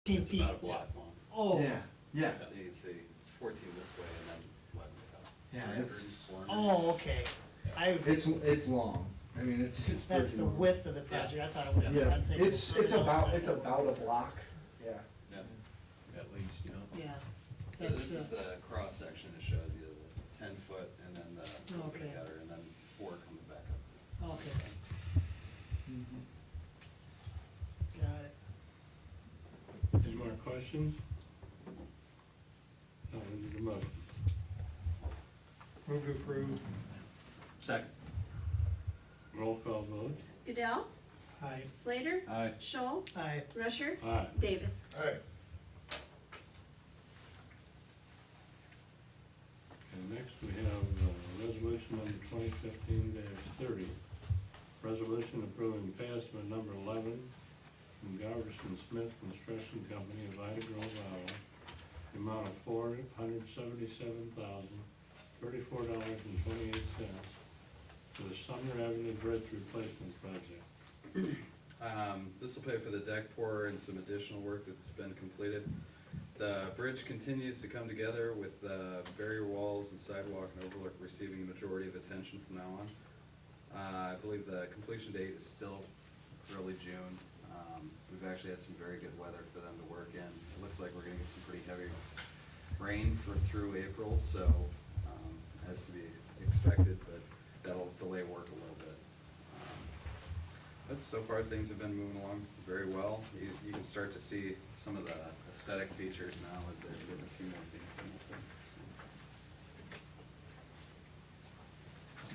15 It's about a feet. block long. Oh. Yeah, yeah, So you can see, it's 14 this way and then 11 up. Yeah, 300, it's- 400. Oh, okay. it's long. I mean, it's That's pretty the long. width of the project. I thought it was. Yeah, I'm thinking- it's about a block, yeah. Yeah. At least, you know. Yeah. So this is the cross section that shows you the 10 foot and then the Oh, okay. open gutter and then 4 coming back up. Okay, Mhm. got it. Any more questions? No, we need a motion. Move to approve. Second. Roll call vote. Goodell, Aye. Slater. Aye. Scholl, Aye. Rusher. Aye. Davis. Okay, next we have resolution number 2015-30. Resolution approving pay estimate number 11 from Goverson Smith Construction Company of Ida Grove, Iowa. The amount of $477,034.28 for the Sumner Avenue Bridge Replacement Project. This will pay for the deck pour and some additional work that's been completed. The bridge continues to come together with the barrier walls and sidewalk and overlook receiving the majority of attention from now on. I believe the completion date is still early June. We've actually had some very good weather for them to work in. It looks like we're gonna get some pretty heavy rain through April, so as to be expected, but that'll delay work a little bit. But so far, things have been moving along very well. You can start to see some of the aesthetic features now as they're getting a few more things done with them.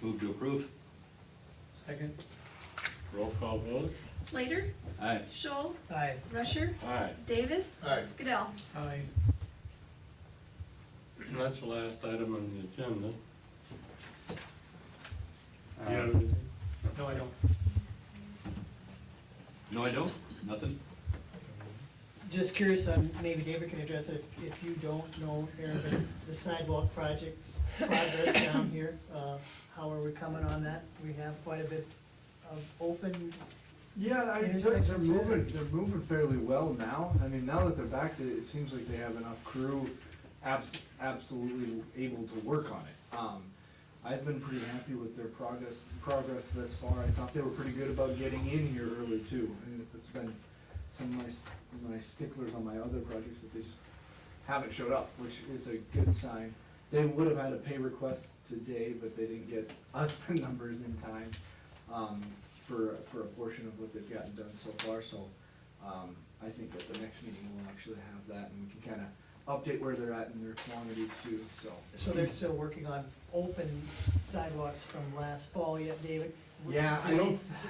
Move to approve. Second. Roll call vote. Slater. Aye. Scholl, Aye. Rusher. Aye. Davis. Aye. Goodell. Aye. That's the last item on the agenda. Do you have Um, anything? No, I don't. No, I don't. Nothing. Just curious, maybe David can address it, if you don't know, Aaron, the sidewalk project's progress down here, how are we coming on that? We have quite a bit of open, Yeah, Intersections, they're moving fairly well now. I mean, now that they're back, it seems like they have enough crew absolutely able to work on it. I've been pretty happy with their progress thus far. I thought they were pretty good about getting in here early too. And it's been some of my sticklers on my other projects that they just haven't showed up, which is a good sign. They would have had a pay request today, but they didn't get us the numbers in time for a portion of what they've gotten done so far. So I think at the next meeting we'll actually have that, and we can kind of update where they're at in their quantities too, so. so they're still working on open sidewalks from last fall yet, David? Yeah, I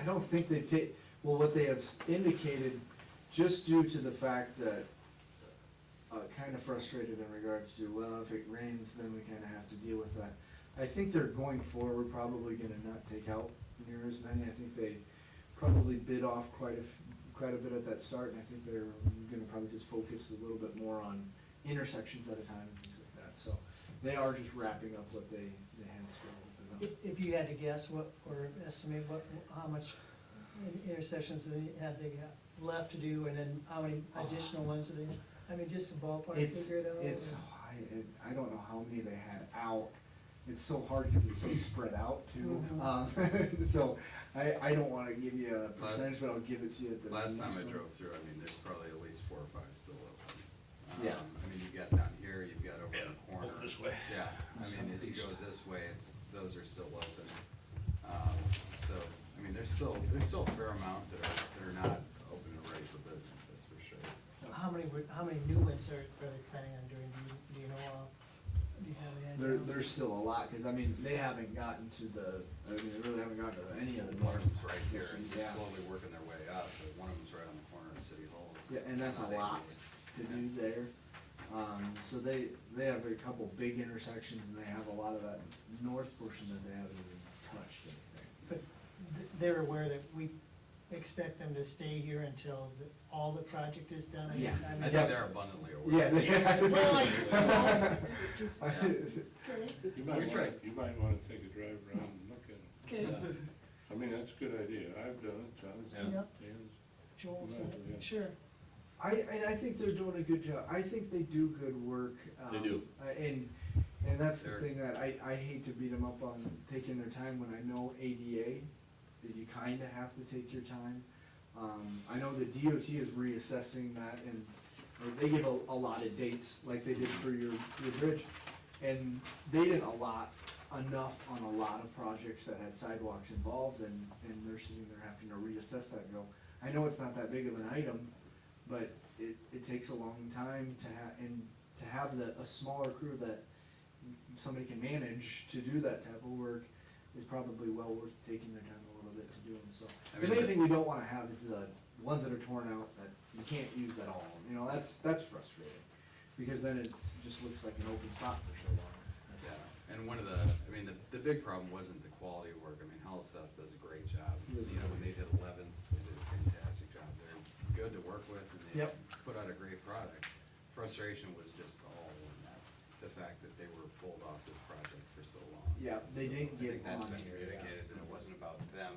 don't think they've well, what they have indicated, just due to the fact that, kind of frustrated in regards to, well, if it rains, then we kind of have to deal with that. I think they're going forward, probably gonna not take out near as many. I think they probably bid off quite a bit at that start, and I think they're gonna probably just focus a little bit more on intersections at a time and things like that. So they are just wrapping up what they had scheduled. If you had to guess what, or estimate how much intersections have they got left to do, and then how many additional ones do they, I mean, just a ballpark figure it out? I don't know how many they had out. It's so hard because it's so spread out too. So I don't want to give you a percentage, but I'll give it to you at the. Last time I next drove through, I mean, there's probably at least 4 or 5 still open. Yeah. I mean, you've got down here, you've got over in the corner. over this way. Yeah, I mean, as you go this way, those are still open. So, I mean, there's still a fair amount that are not open and ready for business, that's for sure. How many new ones are they planning on doing? Do you know, do you have any idea? There's still a lot, because I mean, they haven't gotten to they really haven't gotten to any of the One of them's north. right here, and they're Yeah. slowly working their way up, but one of them's right on the corner of City Hall. Yeah, and that's It's a not lot easy. to do there. So they have a couple big intersections, and they have a lot of that north portion that they haven't even touched anything. But they're aware that we expect them to stay here until all the project is done? I mean- Yeah. I I mean- think they're abundantly aware. Yeah. Well, just, Yeah. okay, You We might try. want to take a drive around and look at it. okay. I mean, that's a good idea. I've done it, John's done Yeah. it, Dan's. Joel, Yeah. sure. And I think they're doing a good job. I think they do good work. They do. And that's the They're- thing that I hate to beat them up on taking their time when I know ADA, that you kinda have to take your time. I know the DOT is reassessing that, and they give a lot of dates, like they did for your bridge. And they didn't allot enough on a lot of projects that had sidewalks involved, and they're sitting there having to reassess that and go, I know it's not that big of an item, but it takes a long time to have a smaller crew that somebody can manage to do that type of work is probably well worth taking their time a little bit to do them, so. I The mean, main thing we don't wanna have is the ones that are torn out that you can't use at all, you know, that's frustrating. Because then it just looks like an open spot for so long. Yeah, and one of the big problem wasn't the quality of work. I mean, Hull Stuff does a great job. You know, when they did 11, they did a fantastic job. They're good to work with, and they Yep. put out a great product. Frustration was just all in that, the fact that they were pulled off this project for so long. Yeah, they So didn't get I think that's on been here, yeah. communicated, that it wasn't about them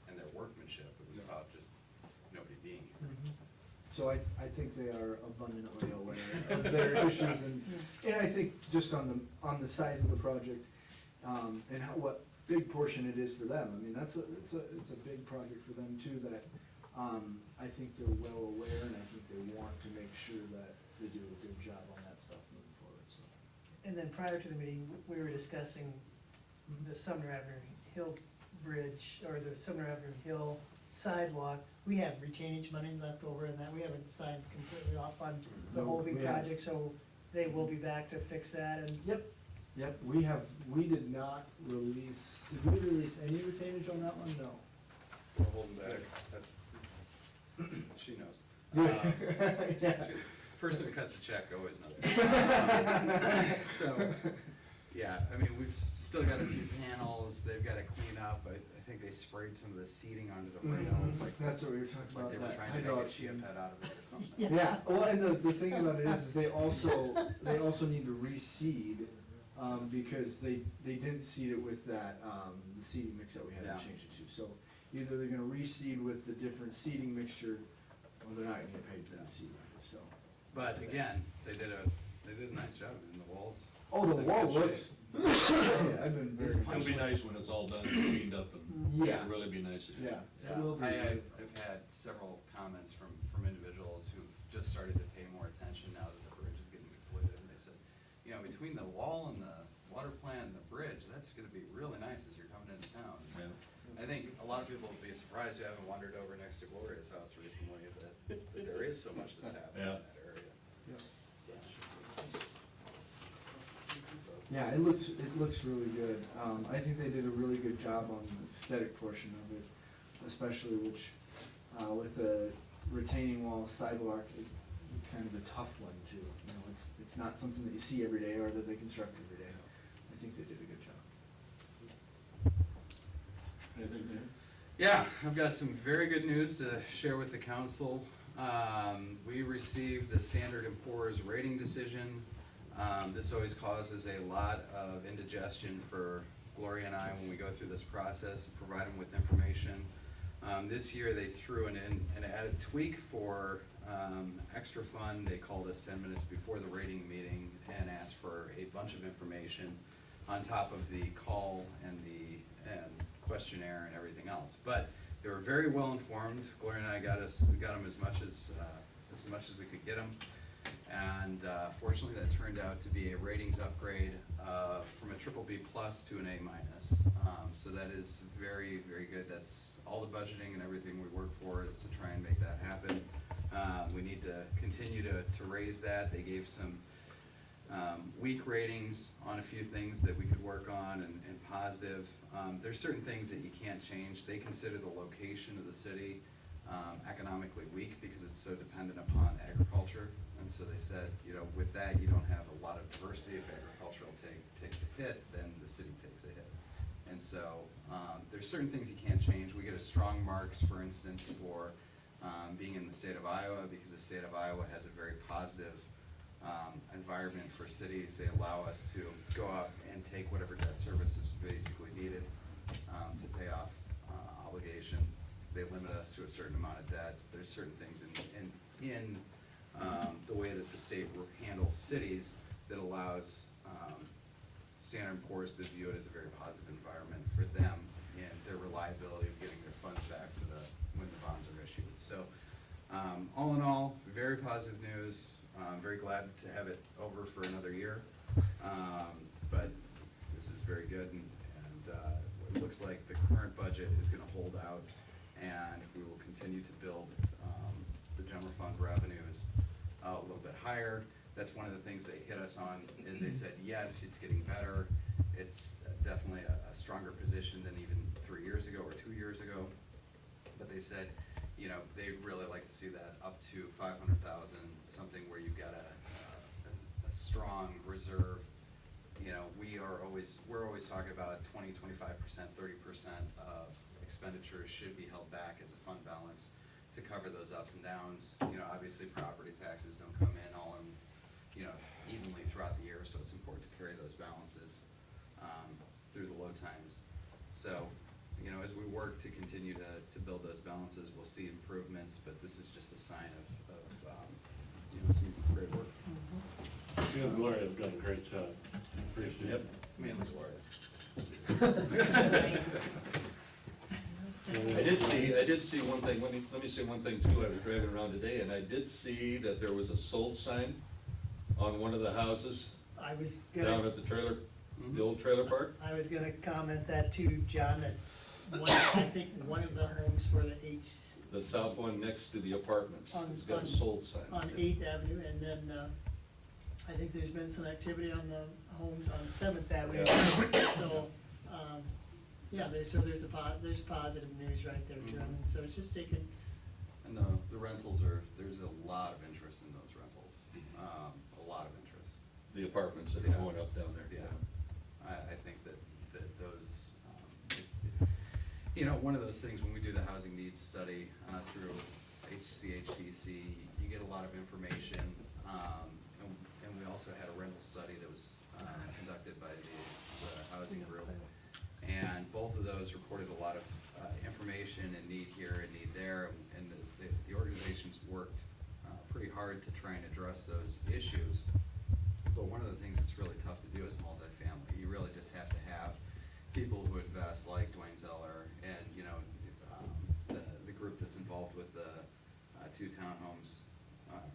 and their workmanship. It was about just nobody being here. So I think they are abundantly aware of their issues, and I think just on the size of the project, and what big portion it is for them, I mean, it's a big project for them too, that, I think they're well aware, and I think they want to make sure that they do a good job on that stuff moving forward, so. And then prior to the meeting, we were discussing the Sumner Avenue Hill Bridge, or the Sumner Avenue Hill sidewalk. We have retainage money left over in that, we haven't signed completely off on the No, whole big we haven't. project, so they will be back to fix that, and Yep, we did not release, did we release any retainage on that one? No. We're holding back. She knows. Yeah. Person who cuts the check always knows. So, yeah, I mean, we've still got a few panels they've got to clean up. I think they sprayed some of the seating onto the window, like That's what we were talking like about. they were that trying to make a hydraulic chia seam. pet out of it or something. Yeah, well, and the thing about it is they also need to reseed, because they didn't seed it with that, the seeding mix that we had Yeah. to change it to. So either they're gonna reseed with the different seeding mixture, or they're not gonna get paid for Yeah. the seeding, so. But again, they did a nice job in the walls. Oh, the It's in wall good looks, shape. yeah, I've been very. It'll be nice when it's all done and cleaned up and Yeah. it'll really be nice. Yeah. Yeah, It will be. I've had several comments from individuals who've just started to pay more attention now that the bridge is getting completed. And they said, you know, between the wall and the water plant and the bridge, that's gonna be really nice as you're coming into town. Yeah. I think a lot of people will be surprised who haven't wandered over next to Gloria's house recently, that there is so much that's happening in Yeah. that area. Yeah. So, Yeah, it looks really good. I think they did a really good job on the aesthetic portion of it, especially with the retaining wall sidewalk, it's kind of a tough one too. You know, it's not something that you see every day or that they construct every day. I think they did a good job. Anything there? Yeah, I've got some very good news to share with the council. We received the Standard & Poor's rating decision. This always causes a lot of indigestion for Gloria and I when we go through this process and provide them with information. This year, they threw in an added tweak for extra fun. They called us 10 minutes before the rating meeting and asked for a bunch of information on top of the call and the questionnaire and everything else. But they were very well informed. Gloria and I got them as much as we could get them. And fortunately, that turned out to be a ratings upgrade from a BBB plus to an A minus. So that is very, very good. That's all the budgeting and everything we work for is to try and make that happen. We need to continue to raise that. They gave some weak ratings on a few things that we could work on and positive. There's certain things that you can't change. They consider the location of the city economically weak because it's so dependent upon agriculture. And so they said, you know, with that, you don't have a lot of diversity. If agricultural takes a hit, then the city takes a hit. And so there's certain things you can't change. We get a strong marks, for instance, for being in the state of Iowa, because the state of Iowa has a very positive environment for cities. They allow us to go out and take whatever debt service is basically needed to pay off obligation. They limit us to a certain amount of debt. There's certain things in the way that the state handles cities that allows Standard & Poor's to view it as a very positive environment for them and their reliability of getting their funds back for when the bonds are issued. So, all in all, very positive news. I'm very glad to have it over for another year. But this is very good, and it looks like the current budget is gonna hold out, and we will continue to build the general fund revenues a little bit higher. That's one of the things they hit us on, is they said, yes, it's getting better. It's definitely a stronger position than even 3 years ago or 2 years ago. But they said, you know, they'd really like to see that up to 500,000, something where you've got a strong reserve. You know, we're always talking about 20, 25%, 30% of expenditures should be held back as a fund balance to cover those ups and downs. You know, obviously property taxes don't come in all in, you know, evenly throughout the year, so it's important to carry those balances through the low times. So, you know, as we work to continue to build those balances, we'll see improvements, but this is just a sign of you know, some great work. You and Gloria have done a great job. Appreciate it. Mainly Gloria. I did see one thing, let me say one thing too. I was driving around today and I did see that there was a sold sign on one of the houses I was down gonna, at the trailer, the old trailer park. I was gonna comment that too, John, that I think one of the homes for the The south one next to the apartments, it's got a on- sold sign. on 8th Avenue, and then, I think there's been some activity on the homes on 7th Avenue. So, yeah, there's positive news right there, too. I mean, so it's just taking, And the rentals there's a lot of interest in those rentals, a lot of interest. The apartments that are Yeah. going up down there. Yeah, I think that those, you know, one of those things, when we do the housing needs study through HCHDC, you get a lot of information. And we also had a rental study that was conducted by the housing group. And both of those reported a lot of information and need here and need there. And the organizations worked pretty hard to try and address those issues. But one of the things that's really tough to do is multifamily. You really just have to have people who invest, like Dwayne Zeller, and, you know, the group that's involved with the 2 townhomes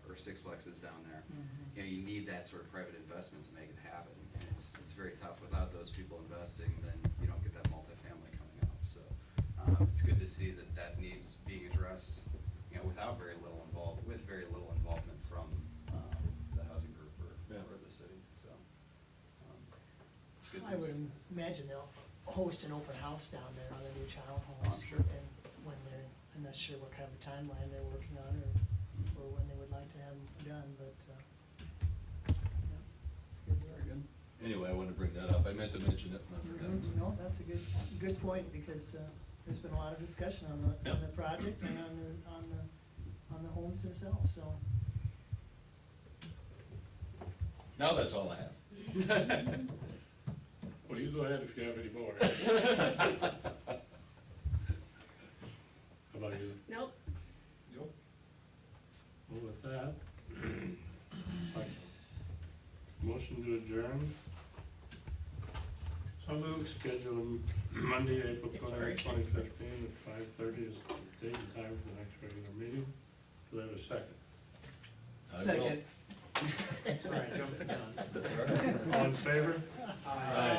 or 6plexes down there. You know, you need that sort of private investment to make it happen, and it's very tough. Without those people investing, then you don't get that multifamily coming up. So it's good to see that needs being addressed, you know, with very little involvement from the housing group or the city. So it's good news. I would imagine they'll host an open house down there on the new townhomes. Oh, I'm sure. And when I'm not sure what kind of a timeline they're working on, or when they would like to have them done, but, yeah, it's good work. Very good. Anyway, I wanted to bring that up. I meant to mention it and I forgot. No, that's a good point, because, there's been a lot of discussion on the project and on the homes themselves, so. Now that's all I have. Well, you go ahead if you have any more. How about you? Nope. Well, with that, motion to adjourn. So moved. Schedule Monday, April 20, 2015 at 5:30 is the date and time for the next regular meeting. Do I have a second? I will. Second. Sorry, I jumped the gun. That's all right. All in favor? Aye.